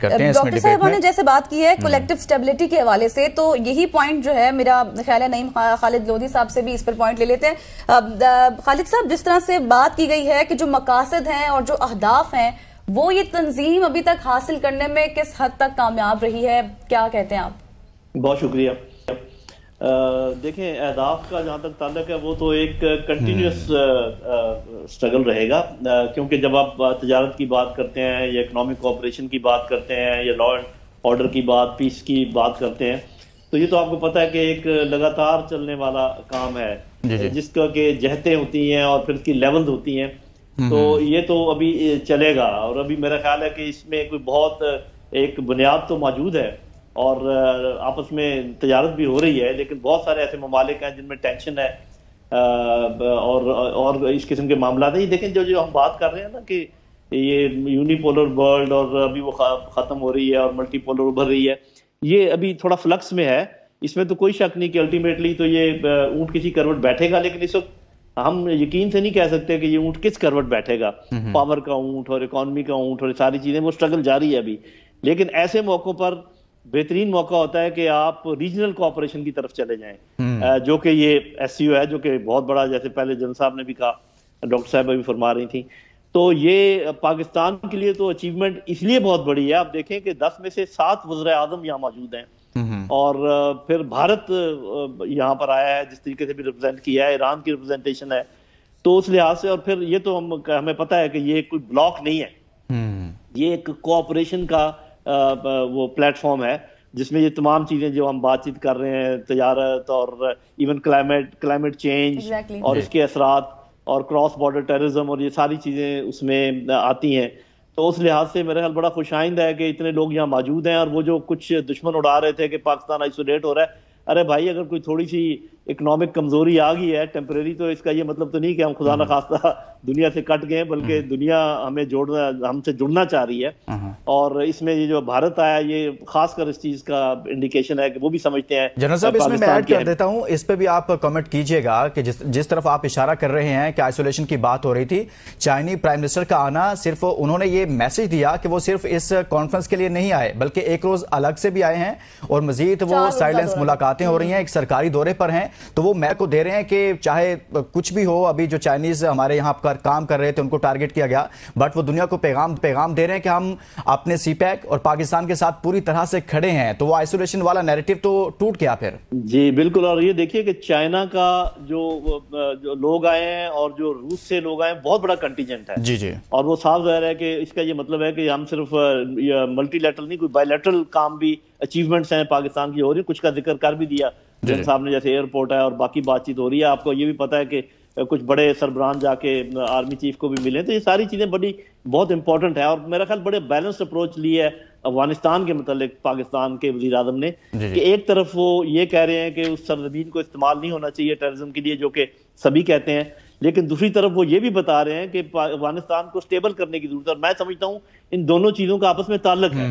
کرتے ہیں. ڈاکٹر صاحبہ نے جیسے بات کی ہے کولیکٹیو اسٹیبلٹی کے حوالے سے، تو یہی پوائنٹ جو ہے میرا خیال ہے نعیم خالد لودھی صاحب سے بھی اس پر پوائنٹ لے لیتے ہیں. خالد صاحب، جس طرح سے بات کی گئی ہے کہ جو مقاصد ہیں اور جو اہداف ہیں وہ یہ تنظیم ابھی تک حاصل کرنے میں کس حد تک کامیاب رہی ہے، کیا کہتے ہیں آپ؟ بہت شکریہ. دیکھیں، اہداف کا جہاں تک تعلق ہے وہ تو ایک کنٹینیوس سٹرگل رہے گا، کیونکہ جب آپ تجارت کی بات کرتے ہیں یا اکنامک کوآپریشن کی بات کرتے ہیں یا لا اینڈ آرڈر کی بات، پیس کی بات کرتے ہیں، تو یہ تو آپ کو پتہ ہے کہ ایک لگاتار چلنے والا کام ہے جس کا کہ جہتیں ہوتی ہیں اور پھر اس کی لیولز ہوتی ہیں. تو یہ تو ابھی چلے گا، اور ابھی میرا خیال ہے کہ اس میں کوئی بہت ایک بنیاد تو موجود ہے اور آپس میں تجارت بھی ہو رہی ہے، لیکن بہت سارے ایسے ممالک ہیں جن میں ٹینشن ہے اور اس قسم کے معاملات ہیں. یہ دیکھیں، جو ہم بات کر رہے ہیں نا کہ یہ یونی پولر ورلڈ اور ابھی وہ ختم ہو رہی ہے اور ملٹی پولر ابھر رہی ہے، یہ ابھی تھوڑا فلکس میں ہے. اس میں تو کوئی شک نہیں کہ الٹیمیٹلی تو یہ اونٹ کسی کروٹ بیٹھے گا، لیکن اس وقت ہم یقین سے نہیں کہہ سکتے کہ یہ اونٹ کس کروٹ بیٹھے گا. پاور کا اونٹ اور اکانومی کا اونٹ اور ساری چیزیں، وہ سٹرگل جاری ہے ابھی. لیکن ایسے موقعوں پر بہترین موقع ہوتا ہے کہ آپ ریجنل کوآپریشن کی طرف چلے جائیں، جو کہ یہ ایس سی او ہے، جو کہ بہت بڑا، جیسے پہلے جن صاحب نے بھی کہا، ڈاکٹر صاحبہ بھی فرما رہی تھیں. تو یہ پاکستان کے لیے تو اچیومنٹ اس لیے بہت بڑی ہے. آپ دیکھیں کہ 10 میں سے 7 وزراء اعظم یہاں موجود ہیں، اور پھر بھارت یہاں پر آیا ہے، جس طریقے سے بھی ریپرزینٹ کیا ہے، ایران کی ریپرزنٹیشن ہے. تو اس لحاظ سے، اور پھر یہ تو ہمیں پتہ ہے کہ یہ کوئی بلاک نہیں ہے، یہ ایک کوآپریشن کا وہ پلیٹ فارم ہے جس میں یہ تمام چیزیں جو ہم بات چیت کر رہے ہیں، تجارت اور ایون کلائمیٹ چینج اور اس کے اثرات اور کراس بارڈر ٹیررزم اور یہ ساری چیزیں اس میں آتی ہیں. تو اس لحاظ سے میرا خیال بڑا خوش آئند ہے کہ اتنے لوگ یہاں موجود ہیں. اور وہ جو کچھ دشمن اڑا رہے تھے کہ پاکستان آئسولیٹ ہو رہا ہے، ارے بھائی، اگر کوئی تھوڑی سی اکنامک کمزوری آ گئی ہے ٹیمپریری، تو اس کا یہ مطلب تو نہیں کہ ہم خدا نخواستہ دنیا سے کٹ گئے، بلکہ دنیا ہم سے جڑنا چاہ رہی ہے. اور اس میں یہ جو بھارت آیا، یہ خاص کر اس چیز کا انڈیکیشن ہے کہ وہ بھی سمجھتے ہیں. جنرل صاحب، اس میں ایڈ کر دیتا ہوں، اس پہ بھی آپ کمنٹ کیجئے گا کہ جس طرف آپ اشارہ کر رہے ہیں کہ آئسولیشن کی بات ہو رہی تھی، چائنی پرائم منسٹر کا آنا، صرف انہوں نے یہ میسج دیا کہ وہ صرف اس کانفرنس کے لیے نہیں آئے، بلکہ ایک روز الگ سے بھی آئے ہیں، اور مزید وہ سائلنس ملاقاتیں ہو رہی ہیں، ایک سرکاری دورے پر ہیں. تو وہ میں کو دے رہے ہیں کہ چاہے کچھ بھی ہو، ابھی جو چائنیز ہمارے یہاں پر کام کر رہے تھے ان کو ٹارگٹ کیا گیا، بٹ وہ دنیا کو پیغام دے رہے ہیں کہ ہم اپنے سی پیک اور پاکستان کے ساتھ پوری طرح سے کھڑے ہیں. تو وہ آئسولیشن والا نیریٹو تو ٹوٹ گیا پھر. جی بالکل. اور یہ دیکھیے کہ چائنا کا جو لوگ آئے ہیں اور جو روس سے لوگ آئے ہیں، بہت بڑا کنٹیجنٹ ہے. جی. اور وہ صاف ظاہر ہے کہ اس کا یہ مطلب ہے کہ ہم صرف ملٹی لیٹرل نہیں، کوئی بائی لیٹرل کام بھی اچیومنٹس ہیں پاکستان کی ہو رہی. کچھ کا ذکر کر بھی دیا جن صاحب نے، جیسے ایئرپورٹ ہے اور باقی بات چیت ہو رہی ہے. آپ کو یہ بھی پتا ہے کہ کچھ بڑے سربراہ جا کے آرمی چیف کو بھی ملے. تو یہ ساری چیزیں بہت امپورٹنٹ ہے. اور میرا خیال بڑے بیلنسڈ اپروچ لی ہے افغانستان کے متعلق پاکستان کے وزیر اعظم نے، کہ ایک طرف وہ یہ کہہ رہے ہیں کہ اس سرزمین کو استعمال نہیں ہونا چاہیے ٹیررزم کے لیے، جو کہ سبھی کہتے ہیں، لیکن دوسری طرف وہ یہ بھی بتا رہے ہیں کہ افغانستان کو سٹیبل کرنے کی ضرورت ہے. اور میں سمجھتا ہوں ان دونوں چیزوں کا آپس میں تعلق ہے.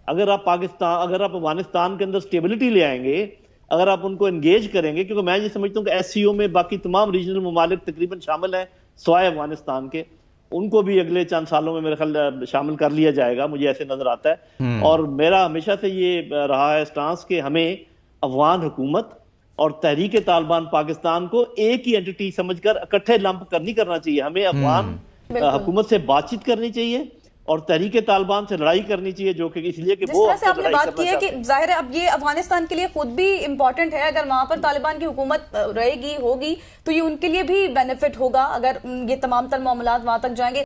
اگر آپ افغانستان کے اندر سٹیبلٹی لے آئیں گے، اگر آپ ان کو انگیج کریں گے، کیونکہ میں یہ سمجھتا ہوں کہ ایس سی او میں باقی تمام ریجنل ممالک تقریباً شامل ہیں سوائے افغانستان کے، ان کو بھی اگلے چند سالوں میں میرے خیال شامل کر لیا جائے گا، مجھے ایسے نظر آتا ہے. اور میرا ہمیشہ سے یہ رہا ہے سٹانس کہ ہمیں افغان حکومت اور تحریک طالبان پاکستان کو ایک ہی اینٹی سمجھ کر اکٹھے لمپ نہیں کرنا چاہیے. ہمیں افغان حکومت سے بات چیت کرنی چاہیے اور تحریک طالبان سے لڑائی کرنی چاہیے، جو کہ اس لیے کہ وہ جس طرح سے آپ نے بات کی ہے کہ ظاہر ہے اب یہ افغانستان کے لیے خود بھی امپورٹنٹ ہے. اگر وہاں پر طالبان کی حکومت رہے گی، ہوگی، تو یہ ان کے لیے بھی بینیفٹ ہوگا اگر یہ تمام تر معاملات وہاں تک جائیں گے.